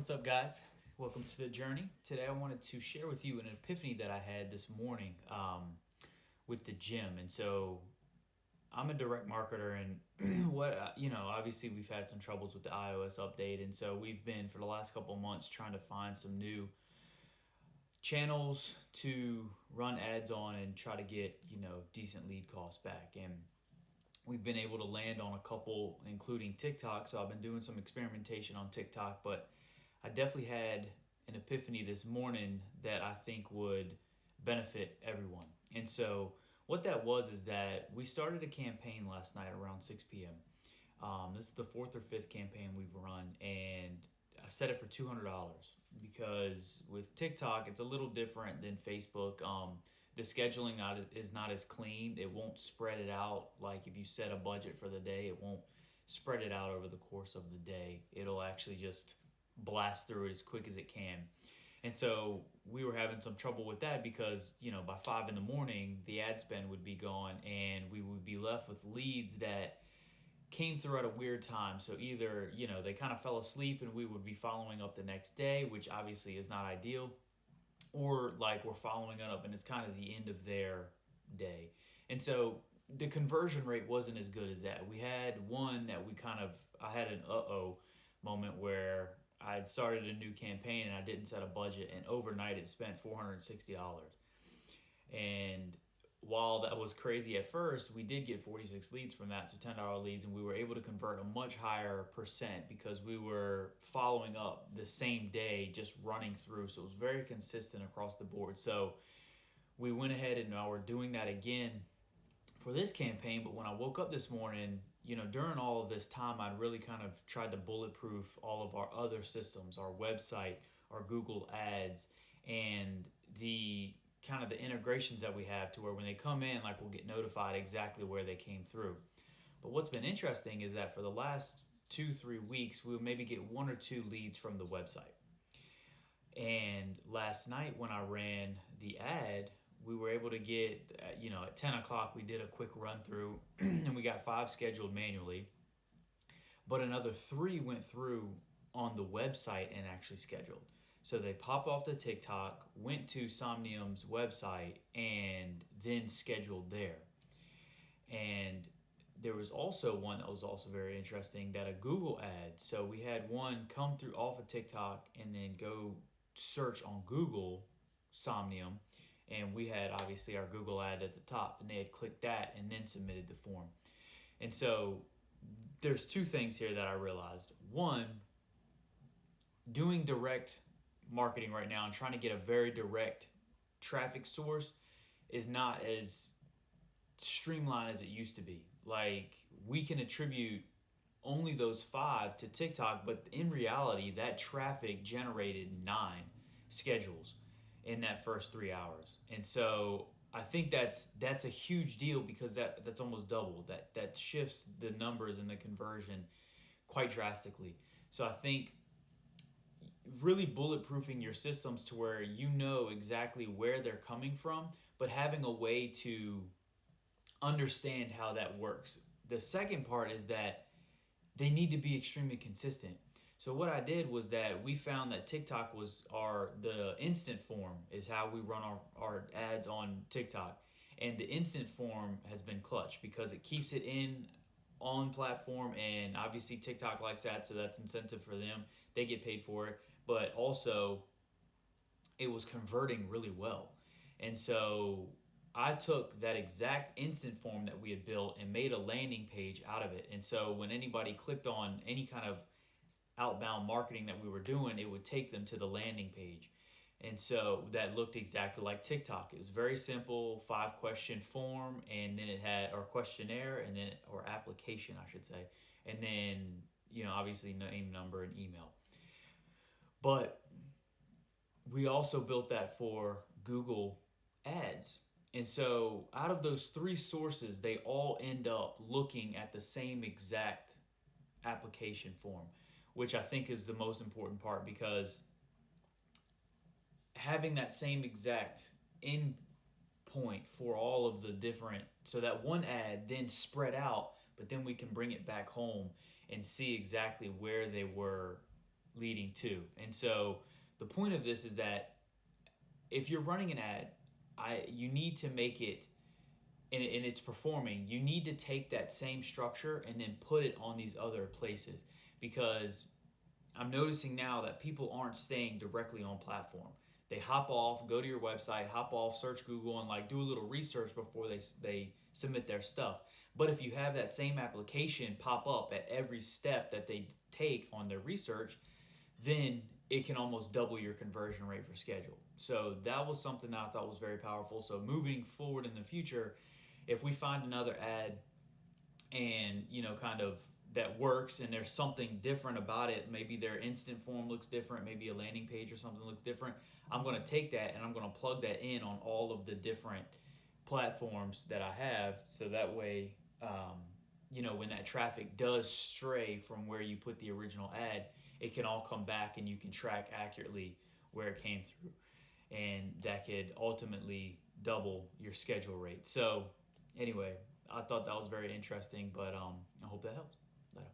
What's up, guys? Welcome to the journey. Today, I wanted to share with you an epiphany that I had this morning with the gym. And so, I'm a direct marketer, and obviously, we've had some troubles with the iOS update, and so we've been for the last couple of months trying to find some new channels to run ads on and try to get decent lead costs back. And we've been able to land on a couple, including TikTok. So I've been doing some experimentation on TikTok, but I definitely had an epiphany this morning that I think would benefit everyone. And so what that was is that we started a campaign last night around 6 p.m. This is the fourth or fifth campaign we've run, and I set it for $200 because with TikTok, it's a little different than Facebook. The scheduling is not as clean. It won't spread it out. Like if you set a budget for the day, it won't spread it out over the course of the day. It'll actually just blast through it as quick as it can. And so we were having some trouble with that because, by 5 in the morning, the ad spend would be gone and we would be left with leads that came through at a weird time. So either, they kind of fell asleep and we would be following up the next day, which obviously is not ideal, or like we're following it up and it's kind of the end of their day. And so the conversion rate wasn't as good as that. We had one that I had an moment where I had started a new campaign and I didn't set a budget, and overnight it spent $460. And while that was crazy at first, we did get 46 leads from that, so $10 leads, and we were able to convert a much higher percent because we were following up the same day, just running through. So it was very consistent across the board. So we went ahead and now we're doing that again for this campaign. But when I woke up this morning, during all of this time, I'd really kind of tried to bulletproof all of our other systems, our website, our Google Ads, and the kind of the integrations that we have to where when they come in, like we'll get notified exactly where they came through. But what's been interesting is that for the last 2-3 weeks, we'll maybe get 1 or 2 leads from the website. And last night when I ran the ad, we were able to get, at 10 o'clock, we did a quick run through and we got 5 scheduled manually, but another 3 went through on the website and actually scheduled. So they popped off the TikTok, went to Somnium's website, and then scheduled there. And there was also one that was also very interesting, that a Google ad. So we had one come through off of TikTok and then go search on Google Somnium. And we had obviously our Google ad at the top, and they had clicked that and then submitted the form. And so there's 2 things here that I realized. One, doing direct marketing right now and trying to get a very direct traffic source is not as streamlined as it used to be. Like, we can attribute only those 5 to TikTok, but in reality, that traffic generated 9 schedules in that first 3 hours. And so I think that's a huge deal because that's almost double. That shifts the numbers and the conversion quite drastically. So I think really bulletproofing your systems to where you know exactly where they're coming from, but having a way to understand how that works. The second part is that they need to be extremely consistent. So what I did was that we found that TikTok was the instant form is how we run our ads on TikTok. And the instant form has been clutch because it keeps it on platform, and obviously TikTok likes that, so that's incentive for them. They get paid for it, but also it was converting really well. And so I took that exact instant form that we had built and made a landing page out of it. And so when anybody clicked on any kind of outbound marketing that we were doing, it would take them to the landing page. And so that looked exactly like TikTok. It was very simple, 5-question form, and then it had our questionnaire, and then or application, I should say, and then obviously name, number, and email. But we also built that for Google Ads. And so out of those 3 sources, they all end up looking at the same exact application form, which I think is the most important part, because having that same exact end point for all of the different, so that one ad then spread out, but then we can bring it back home and see exactly where they were leading to. And so the point of this is that if you're running an ad, you need to make it, and it's performing, you need to take that same structure and then put it on these other places, because I'm noticing now that people aren't staying directly on platform. They hop off, go to your website, hop off, search Google, and like do a little research before they submit their stuff. But if you have that same application pop up at every step that they take on their research, then it can almost double your conversion rate for schedule. So that was something that I thought was very powerful. So moving forward in the future, if we find another ad and kind of that works and there's something different about it, maybe their instant form looks different, maybe a landing page or something looks different, I'm going to take that and I'm going to plug that in on all of the different platforms that I have, so that way when that traffic does stray from where you put the original ad, it can all come back and you can track accurately where it came through, and that could ultimately double your schedule rate. So anyway, I thought that was very interesting, but I hope that helps. Later.